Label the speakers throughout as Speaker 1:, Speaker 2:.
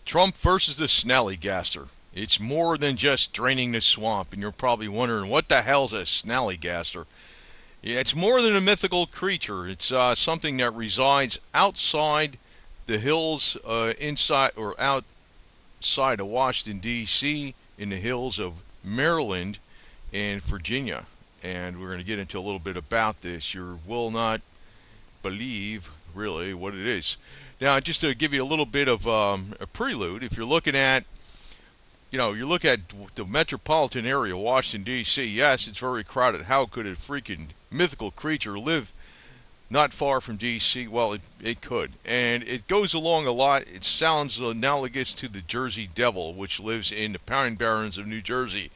Speaker 1: Trump versus the Snallygaster. It's more than just draining the swamp, and you're probably wondering what the hell's a Snallygaster? Yeah, it's more than a mythical creature. It's something that resides outside the hills, inside or outside of Washington D.C., in the hills of Maryland and Virginia. And we're going to get into a little bit about this. You will not believe really what it is. Now, just to give you a little bit of a prelude, if you're looking at, you look at the metropolitan area, Washington D.C. Yes, it's very crowded. How could a freaking mythical creature live not far from D.C.? Well, it could, and it goes along a lot. It sounds analogous to the Jersey Devil, which lives in the Pine Barrens of New Jersey,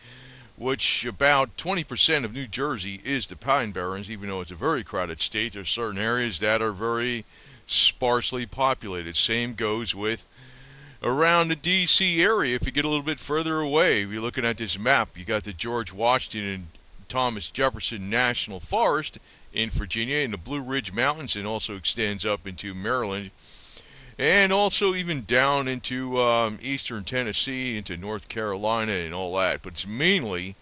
Speaker 1: which about 20% of New Jersey is the Pine Barrens, even though it's a very crowded state. There's certain areas that are very sparsely populated. Same goes with around the D.C. area. If you get a little bit further away, if you're looking at this map, you got the George Washington and Thomas Jefferson National Forest in Virginia in the Blue Ridge Mountains, and also extends up into Maryland, and also even down into eastern Tennessee, into North Carolina and all that. But it's mainly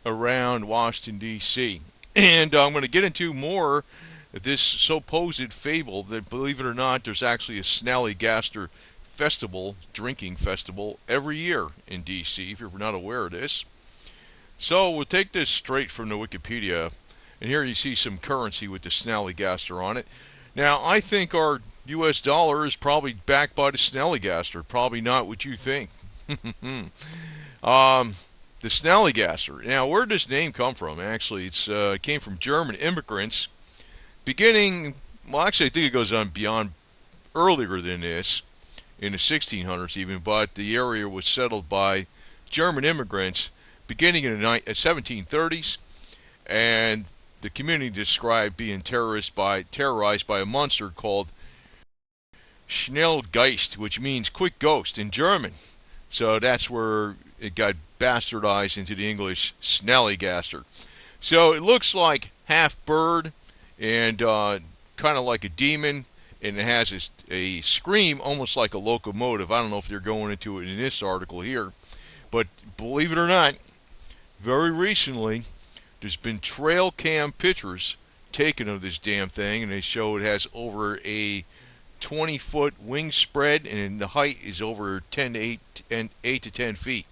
Speaker 1: around Washington, D.C. And I'm going to get into more this supposed fable that, believe it or not, there's actually a Snallygaster festival, drinking festival, every year in D.C., if you're not aware of this. So we'll take this straight from the Wikipedia, and here you see some currency with the Snallygaster on it. Now, I think our U.S. dollar is probably backed by the Snallygaster. Probably not what you think. The Snallygaster. Now, where did this name come from? Actually, it came from German immigrants beginning, well, actually, I think it goes on beyond earlier than this, in the 1600s even, but the area was settled by German immigrants beginning in the 1730s, and the community described being terrorized by a monster called Schnellgeist, which means quick ghost in German. So that's where it got bastardized into the English Snallygaster. So it looks like half bird and kind of like a demon, and it has a scream almost like a locomotive. I don't know if they're going into it in this article here, but believe it or not, very recently there's been trail cam pictures taken of this damn thing, and they show it has over a 20-foot wingspread, and the height is over 8 to 10 feet.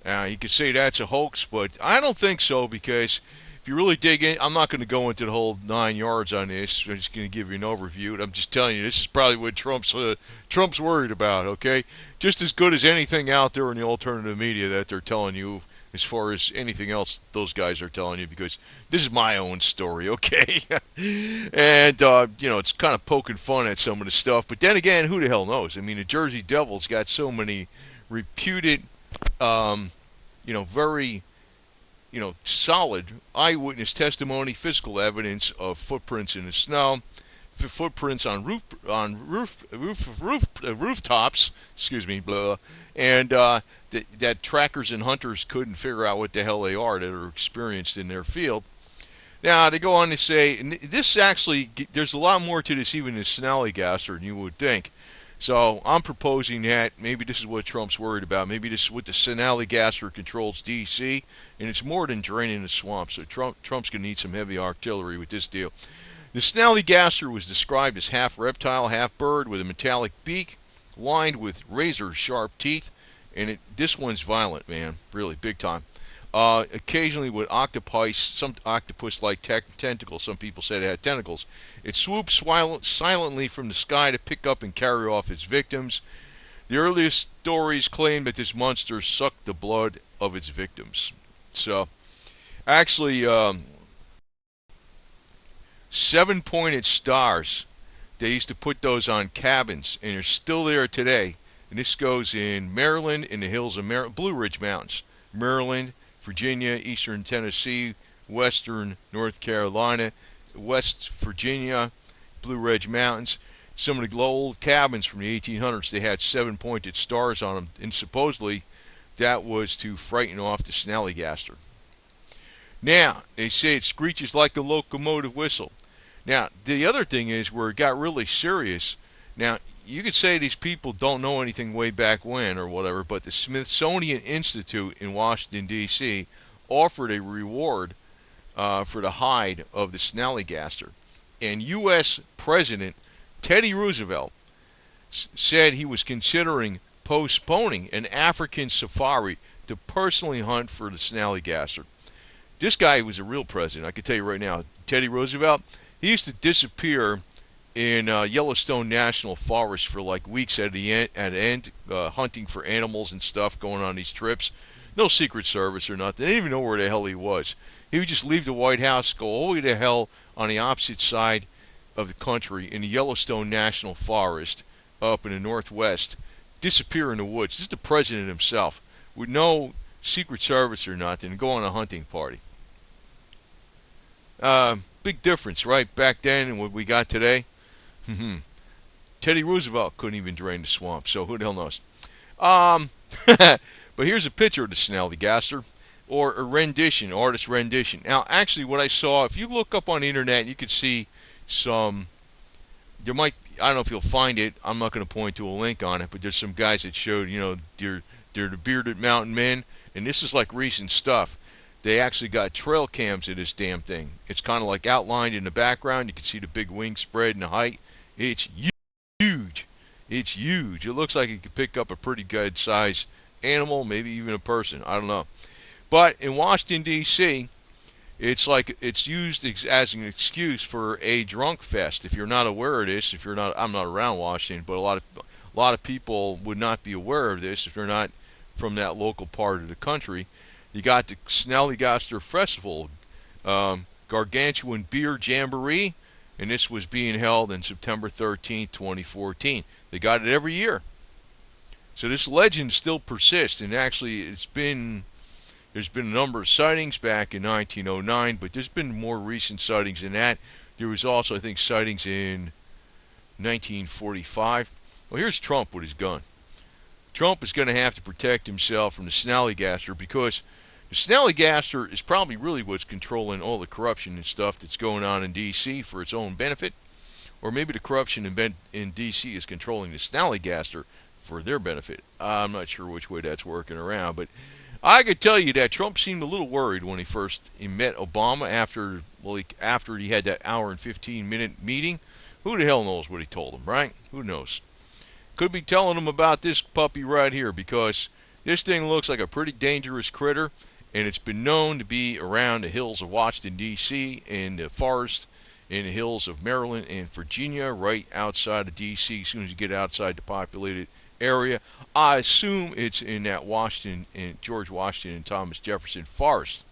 Speaker 1: You could say that's a hoax, but I don't think so, because if you really dig in, I'm not going to go into the whole 9 yards on this. I'm just going to give you an overview. I'm just telling you, this is probably what Trump's worried about, okay? Just as good as anything out there in the alternative media that they're telling you, as far as anything else those guys are telling you, because this is my own story, okay? And, it's kind of poking fun at some of the stuff. But then again, who the hell knows? I mean, the Jersey Devil's got so many reputed, very solid eyewitness testimony, physical evidence of footprints in the snow, footprints on rooftops. Excuse me, blah, and that trackers and hunters couldn't figure out what the hell they are that are experienced in their field. Now they go on to say, and this actually, there's a lot more to this even in Snallygaster than you would think. So I'm proposing that maybe this is what Trump's worried about. Maybe this is what the Snallygaster controls D.C., and it's more than draining the swamp. So Trump's going to need some heavy artillery with this deal. The Snallygaster was described as half reptile, half bird, with a metallic beak, lined with razor-sharp teeth, and this one's violent, man, really, big time. Occasionally with some octopus-like tentacles. Some people said it had tentacles. It swoops silently from the sky to pick up and carry off its victims. The earliest stories claim that this monster sucked the blood of its victims. So, actually, 7-pointed stars, they used to put those on cabins, and they're still there today. And this goes in Maryland, in the hills of Blue Ridge Mountains, Maryland, Virginia, eastern Tennessee, western North Carolina, West Virginia, Blue Ridge Mountains. Some of the old cabins from the 1800s, they had 7-pointed stars on them, and supposedly that was to frighten off the Snallygaster. Now, they say it screeches like a locomotive whistle. Now, the other thing is where it got really serious Now, you could say these people don't know anything way back when or whatever, but the Smithsonian Institute in Washington, D.C. offered a reward for the hide of the Snallygaster. And U.S. President Teddy Roosevelt said he was considering postponing an African safari to personally hunt for the Snallygaster. This guy was a real president, I can tell you right now. Teddy Roosevelt, he used to disappear in Yellowstone National Forest for like weeks at the end, hunting for animals and stuff, going on these trips. No Secret Service or nothing. They didn't even know where the hell he was. He would just leave the White House, go all the way to hell on the opposite side of the country in the Yellowstone National Forest up in the Northwest, disappear in the woods. This is the president himself, with no Secret Service or nothing, and go on a hunting party. Big difference, right? Back then and what we got today. Teddy Roosevelt couldn't even drain the swamp, so who the hell knows? But here's a picture of the Snallygaster, or a rendition, artist rendition. Now, actually, what I saw, if you look up on the internet, you could see some. There might, I don't know if you'll find it. I'm not going to point to a link on it, but there's some guys that showed, they're the bearded mountain men, and this is like recent stuff. They actually got trail cams of this damn thing. It's kind of like outlined in the background. You can see the big wing spread and the height. It's huge. It's huge. It looks like it could pick up a pretty good size animal, maybe even a person. I don't know. But in Washington, D.C., it's like it's used as an excuse for a drunk fest. If you're not aware of this, I'm not around Washington, but a lot of people would not be aware of this if they're not from that local part of the country. You got the Snallygaster Festival, Gargantuan Beer Jamboree, and this was being held on September 13th, 2014. They got it every year. So this legend still persists, and actually there's been a number of sightings back in 1909, but there's been more recent sightings than that. There was also, I think, sightings in 1945. Well, here's Trump with his gun. Trump is going to have to protect himself from the Snallygaster, because the Snallygaster is probably really what's controlling all the corruption and stuff that's going on in D.C. for its own benefit. Or maybe the corruption in D.C. is controlling the Snallygaster for their benefit. I'm not sure which way that's working around, but I could tell you that Trump seemed a little worried when he met Obama after he had that hour and 15-minute meeting. Who the hell knows what he told him, right? Who knows? Could be telling him about this puppy right here, because this thing looks like a pretty dangerous critter, and it's been known to be around the hills of Washington, D.C., in the forest, in the hills of Maryland and Virginia, right outside of D.C. As soon as you get outside the populated area, I assume it's in that George Washington and Thomas Jefferson forest.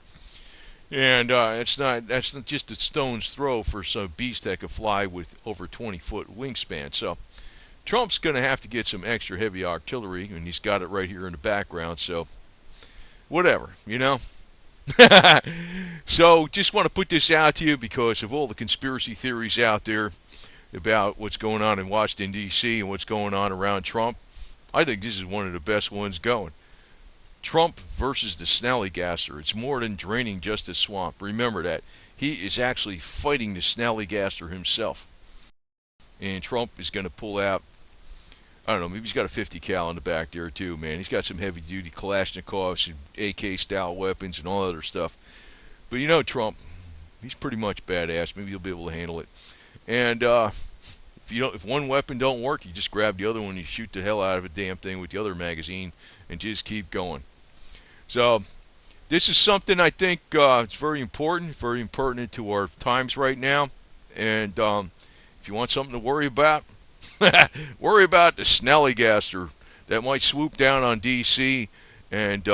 Speaker 1: And that's not just a stone's throw for some beast that could fly with over 20-foot wingspan. So Trump's going to have to get some extra heavy artillery, and he's got it right here in the background. So whatever, So just want to put this out to you because of all the conspiracy theories out there about what's going on in Washington, D.C. and what's going on around Trump. I think this is one of the best ones going. Trump versus the Snallygaster. It's more than draining just a swamp. Remember that. He is actually fighting the Snallygaster himself. And Trump is going to pull out, I don't know, maybe he's got a 50 cal in the back there too, man. He's got some heavy-duty Kalashnikovs and AK-style weapons and all other stuff. But Trump, he's pretty much badass. Maybe he'll be able to handle it. And if one weapon don't work, you just grab the other one and you shoot the hell out of a damn thing with the other magazine and just keep going. So this is something I think it's very important, very pertinent to our times right now. And if you want something to worry about, worry about the Snallygaster that might swoop down on D.C. and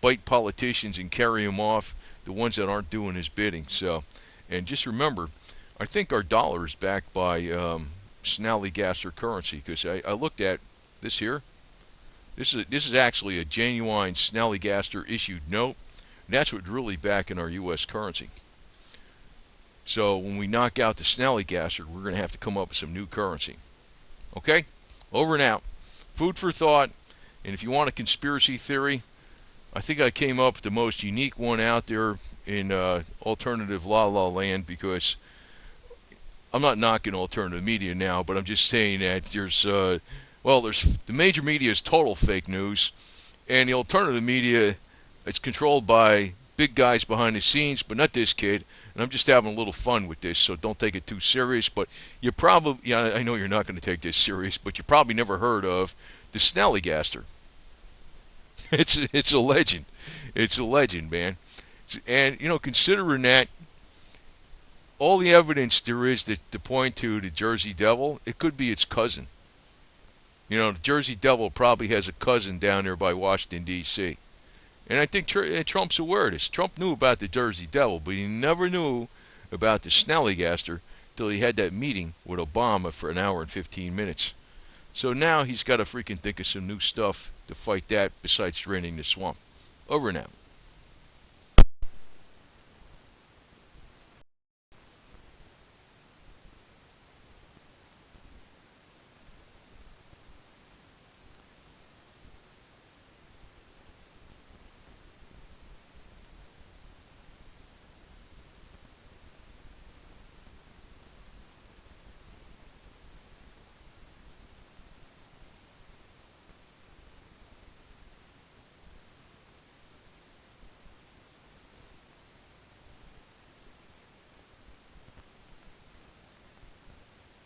Speaker 1: bite politicians and carry them off, the ones that aren't doing his bidding. So, and just remember, I think our dollar is backed by Snallygaster currency, because I looked at this here. This is actually a genuine Snallygaster issued note, and that's what's really backing our U.S. currency. So when we knock out the Snallygaster, we're going to have to come up with some new currency. Okay? Over and out. Food for thought. And if you want a conspiracy theory, I think I came up with the most unique one out there in alternative la la land, because I'm not knocking alternative media now, but I'm just saying that there's the major media is total fake news, and the alternative media, it's controlled by big guys behind the scenes, but not this kid. And I'm just having a little fun with this, so don't take it too serious. But you probably, yeah, I know you're not going to take this serious, but you probably never heard of the Snallygaster. It's a legend. It's a legend, man. And considering that all the evidence there is to point to the Jersey Devil, it could be its cousin. The Jersey Devil probably has a cousin down there by Washington D.C. And I think Trump's aware of this. Trump knew about the Jersey Devil, but he never knew about the Snallygaster till he had that meeting with Obama for an hour and 15 minutes. So now he's got to freaking think of some new stuff to fight that besides draining the swamp. Over and out.